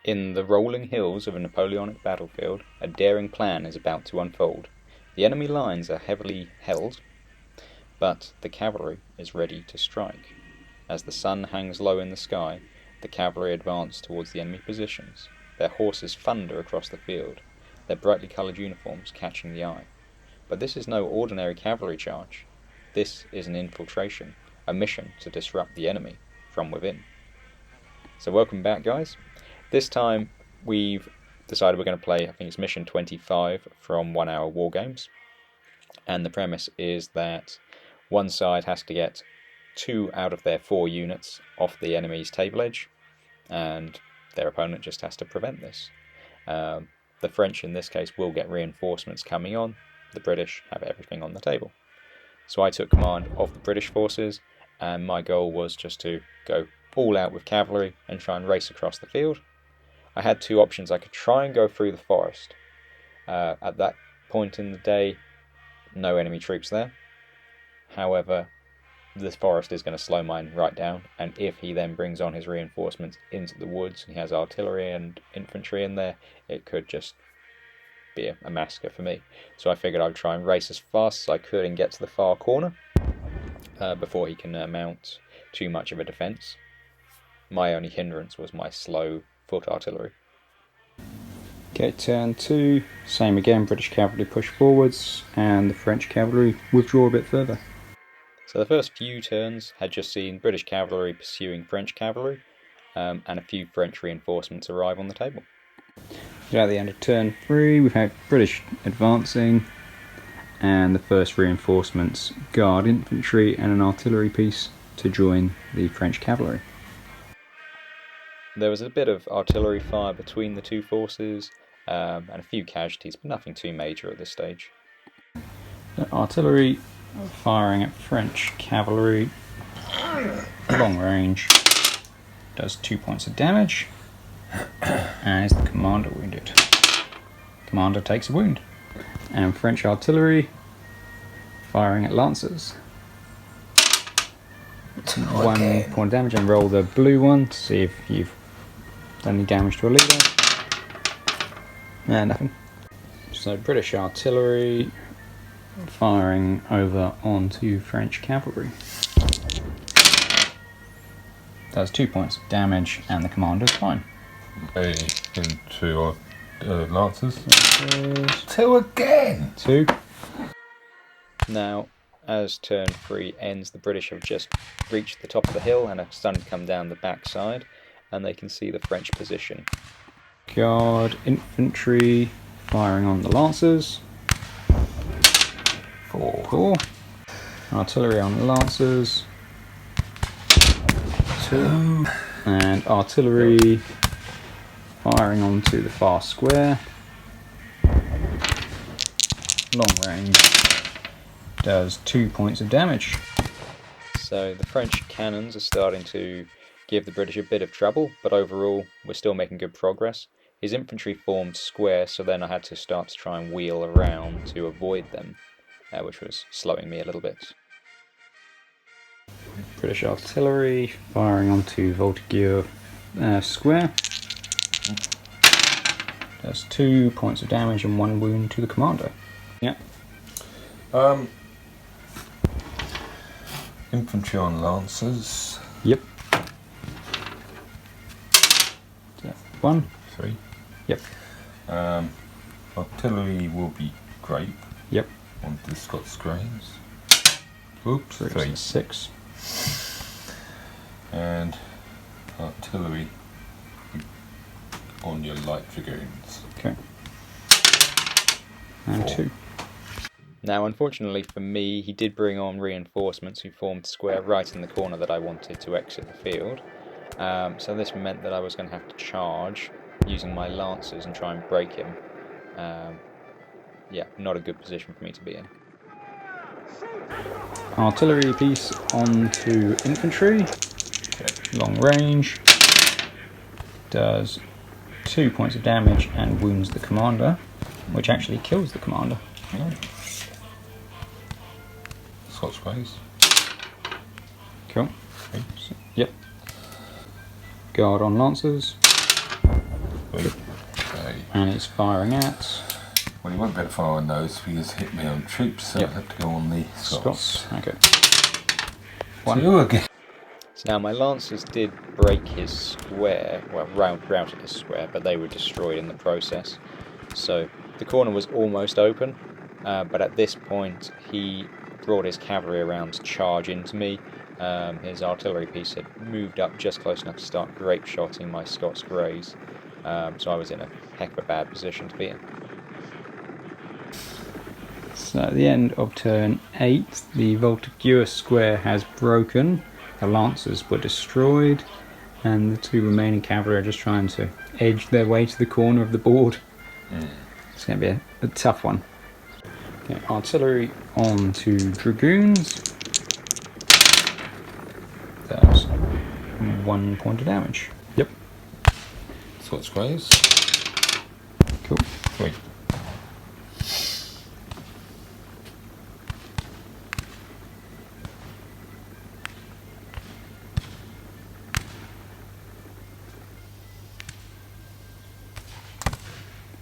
In the rolling hills of a Napoleonic battlefield, a daring plan is about to unfold. The enemy lines are heavily held, but the cavalry is ready to strike. As the sun hangs low in the sky, the cavalry advance towards the enemy positions. Their horses thunder across the field, their brightly coloured uniforms catching the eye. But this is no ordinary cavalry charge. This is an infiltration, a mission to disrupt the enemy from within. So welcome back, guys. This time we've decided we're going to play, I think it's mission 25 from 1 Hour Wargames. And the premise is that one side has to get 2 out of their 4 units off the enemy's table edge, and their opponent just has to prevent this. The French in this case will get reinforcements coming on, the British have everything on the table. So I took command of the British forces, and my goal was just to go all out with cavalry and try and race across the field. I had 2 options. I could try and go through the forest. At that point in the day, no enemy troops there. However, this forest is going to slow mine right down, and if he then brings on his reinforcements into the woods, he has artillery and infantry in there, it could just be a massacre for me. So I figured I'd try and race as fast as I could and get to the far corner before he can mount too much of a defence. My only hindrance was my slow foot artillery. Okay, turn 2, same again, British cavalry push forwards and the French cavalry withdraw a bit further. So the first few turns had just seen British cavalry pursuing French cavalry, and a few French reinforcements arrive on the table. At the end of turn 3 we've had British advancing and the first reinforcements guard infantry and an artillery piece to join the French cavalry. There was a bit of artillery fire between the 2 forces, and a few casualties, but nothing too major at this stage. The artillery firing at French cavalry, long range, does 2 points of damage, and is the commander wounded. Commander takes a wound. And French artillery firing at lancers. 1 point of damage, and roll the blue one to see if you've done any damage to a leader. Nothing. So British artillery firing over onto French cavalry. Does 2 points of damage, and the commander's fine. Into lancers. 2 again! 2. Now, as turn 3 ends, the British have just reached the top of the hill and are starting to come down the back side, and they can see the French position. Guard infantry firing on the lancers. 4. Artillery on the lancers. 2. And artillery firing onto the far square. Long range. Does 2 points of damage. So the French cannons are starting to give the British a bit of trouble, but overall we're still making good progress. His infantry formed square, so then I had to start to try and wheel around to avoid them, which was slowing me a little bit. British artillery firing onto Voltigeur square. Does 2 points of damage and 1 wound to the commander. Yeah. Infantry on lancers. Yep. 1. 3. Yep. Artillery will be grape. Yep. On the Scots Greens. Oops, 3. 6. And artillery on your light dragoons. Okay. And 4. 2. Now, unfortunately for me, he did bring on reinforcements who formed square right in the corner that I wanted to exit the field. So this meant that I was going to have to charge using my lancers and try and break him. Yeah, not a good position for me to be in. Artillery piece onto infantry. Okay. Long range. Does 2 points of damage and wounds the commander, which actually kills the commander. Yeah. Scots Greys. Cool. Oops. Yep. Guard on lancers. Okay. And it's firing at Well, he won't be able to fire on those because he hit me on troops, so Yep. I'll have to go on the Scots. Okay. One. 2 again. So now my lancers did break his square, well, routed his square, but they were destroyed in the process. So the corner was almost open, but at this point he brought his cavalry around to charge into me. His artillery piece had moved up just close enough to start grape-shotting my Scots Greys, so I was in a heck of a bad position to be in. So at the end of turn 8, the Voltigeur square has broken, the lancers were destroyed, and the 2 remaining cavalry are just trying to edge their way to the corner of the board. It's going to be a tough one. Okay, artillery on to dragoons. That's 1 point of damage. Yep. Scots Greys. Cool. 3.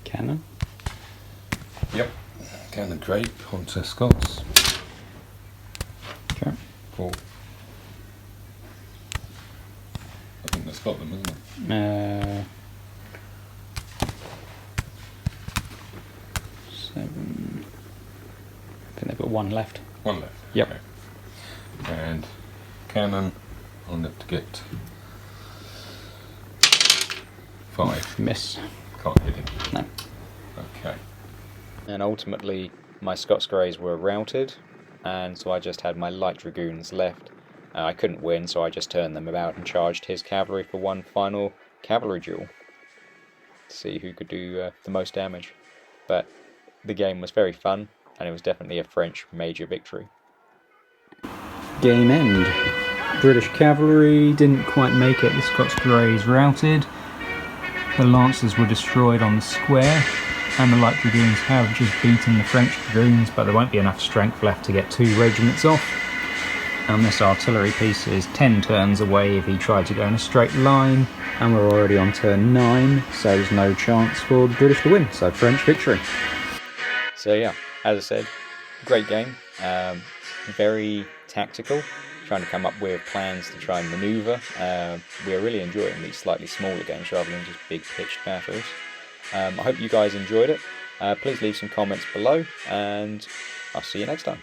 Cannon. Yep. Cannon grape onto Scots. Okay. 4. I think that's got them, isn't it? 7. I think they've got 1 left. 1 left. Yep. Okay. And cannon on it to get 5. Miss. Can't hit it. No. Okay. And ultimately my Scots Greys were routed, and so I just had my light dragoons left. I couldn't win, so I just turned them about and charged his cavalry for one final cavalry duel to see who could do the most damage. But the game was very fun, and it was definitely a French major victory. Game end. British cavalry didn't quite make it. The Scots Greys routed. The lancers were destroyed on the square, and the light dragoons have just beaten the French dragoons, but there won't be enough strength left to get 2 regiments off. And this artillery piece is 10 turns away if he tried to go in a straight line, and we're already on turn 9, so there's no chance for the British to win, so French victory. So yeah, as I said, great game, very tactical, trying to come up with plans to try and manoeuvre. We're really enjoying these slightly smaller games rather than just big pitched battles. I hope you guys enjoyed it. Please leave some comments below, and I'll see you next time.